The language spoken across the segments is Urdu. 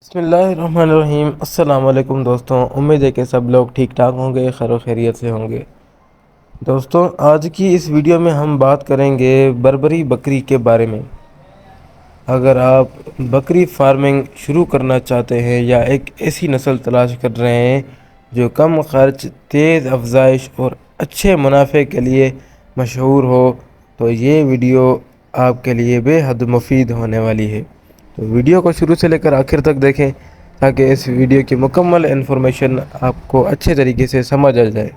بسم اللہ الرحمن الرحیم۔ السلام علیکم دوستوں، امید ہے کہ سب لوگ ٹھیک ٹھاک ہوں گے، خیر و خیریت سے ہوں گے۔ دوستوں، آج کی اس ویڈیو میں ہم بات کریں گے بربری بکری کے بارے میں۔ اگر آپ بکری فارمنگ شروع کرنا چاہتے ہیں یا ایک ایسی نسل تلاش کر رہے ہیں جو کم خرچ، تیز افزائش اور اچھے منافع کے لیے مشہور ہو، تو یہ ویڈیو آپ کے لیے بے حد مفید ہونے والی ہے۔ تو ویڈیو کو شروع سے لے کر آخر تک دیکھیں تاکہ اس ویڈیو کی مکمل انفارمیشن آپ کو اچھے طریقے سے سمجھ آ جائے۔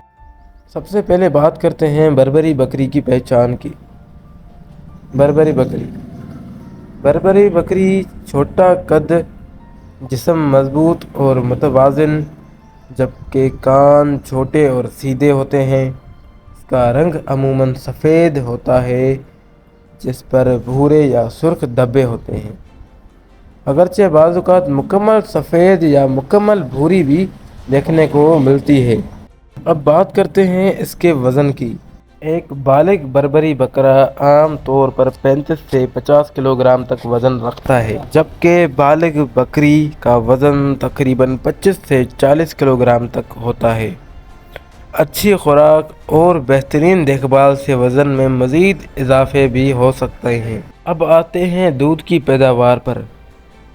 سب سے پہلے بات کرتے ہیں بربری بکری کی پہچان کی۔ بربری بکری چھوٹا قد، جسم مضبوط اور متوازن، جبکہ کان چھوٹے اور سیدھے ہوتے ہیں۔ اس کا رنگ عموماً سفید ہوتا ہے جس پر بھورے یا سرخ دھبے ہوتے ہیں، اگرچہ بعض اوقات مکمل سفید یا مکمل بھوری بھی دیکھنے کو ملتی ہے۔ اب بات کرتے ہیں اس کے وزن کی۔ ایک بالغ بربری بکرا عام طور پر 35 سے 50 کلو گرام تک وزن رکھتا ہے، جبکہ بالغ بکری کا وزن تقریباً 25 سے 40 کلو گرام تک ہوتا ہے۔ اچھی خوراک اور بہترین دیکھ بھال سے وزن میں مزید اضافے بھی ہو سکتے ہیں۔ اب آتے ہیں دودھ کی پیداوار پر۔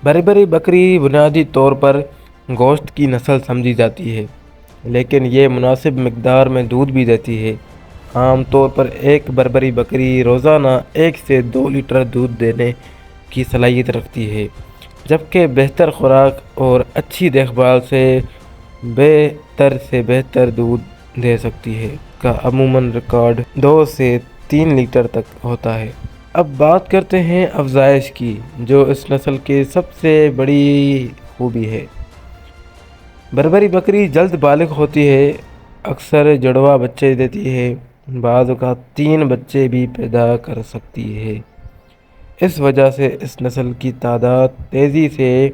بربری بکری بنیادی طور پر گوشت کی نسل سمجھی جاتی ہے، لیکن یہ مناسب مقدار میں دودھ بھی دیتی ہے۔ عام طور پر ایک بربری بکری روزانہ 1 سے 2 لیٹر دودھ دینے کی صلاحیت رکھتی ہے، جبکہ بہتر خوراک اور اچھی دیکھ بھال سے بہتر دودھ دے سکتی ہے۔ کا عموماً ریکارڈ 2 سے 3 لیٹر تک ہوتا ہے۔ اب بات کرتے ہیں افزائش کی، جو اس نسل کی سب سے بڑی خوبی ہے۔ بربری بکری جلد بالغ ہوتی ہے، اکثر جڑواں بچے دیتی ہے، بعض اوقات 3 بچے بھی پیدا کر سکتی ہے۔ اس وجہ سے اس نسل کی تعداد تیزی سے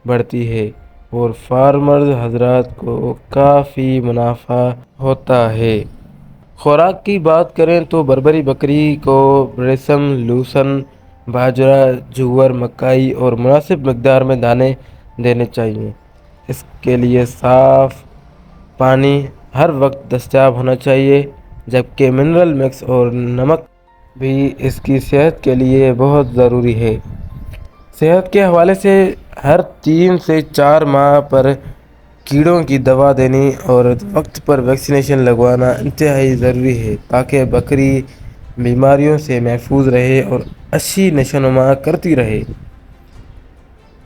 بڑھتی ہے اور فارمرز حضرات کو کافی منافع ہوتا ہے۔ خوراک کی بات کریں تو بربری بکری کو ریشم، لوسن، باجرہ، جوار، مکئی اور مناسب مقدار میں دانے دینے چاہیے۔ اس کے لیے صاف پانی ہر وقت دستیاب ہونا چاہیے، جبکہ منرل مکس اور نمک بھی اس کی صحت کے لیے بہت ضروری ہے۔ صحت کے حوالے سے ہر 3 سے 4 ماہ پر کیڑوں کی دوا دینی اور وقت پر ویکسینیشن لگوانا انتہائی ضروری ہے تاکہ بکری بیماریوں سے محفوظ رہے اور اچھی نشو و نما کرتی رہے۔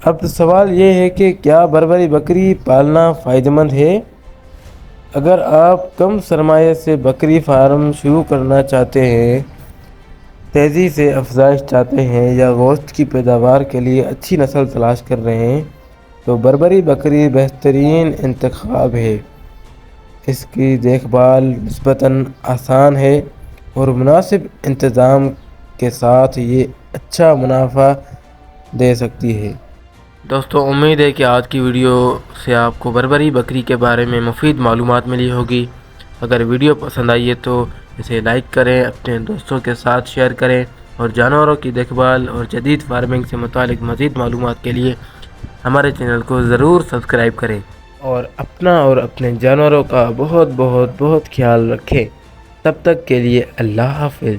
اب سوال یہ ہے کہ کیا بربری بکری پالنا فائدہ مند ہے؟ اگر آپ کم سرمایہ سے بکری فارم شروع کرنا چاہتے ہیں، تیزی سے افزائش چاہتے ہیں یا گوشت کی پیداوار کے لیے اچھی نسل تلاش کر رہے ہیں، تو بربری بکری بہترین انتخاب ہے۔ اس کی دیکھ بھال نسبتاً آسان ہے اور مناسب انتظام کے ساتھ یہ اچھا منافع دے سکتی ہے۔ دوستو، امید ہے کہ آج کی ویڈیو سے آپ کو بربری بکری کے بارے میں مفید معلومات ملی ہوگی۔ اگر ویڈیو پسند آئی ہے تو اسے لائک کریں، اپنے دوستوں کے ساتھ شیئر کریں اور جانوروں کی دیکھ بھال اور جدید فارمنگ سے متعلق مزید معلومات کے لیے ہمارے چینل کو ضرور سبسکرائب کریں اور اپنا اور اپنے جانوروں کا بہت خیال رکھیں۔ تب تک کے لیے اللہ حافظ۔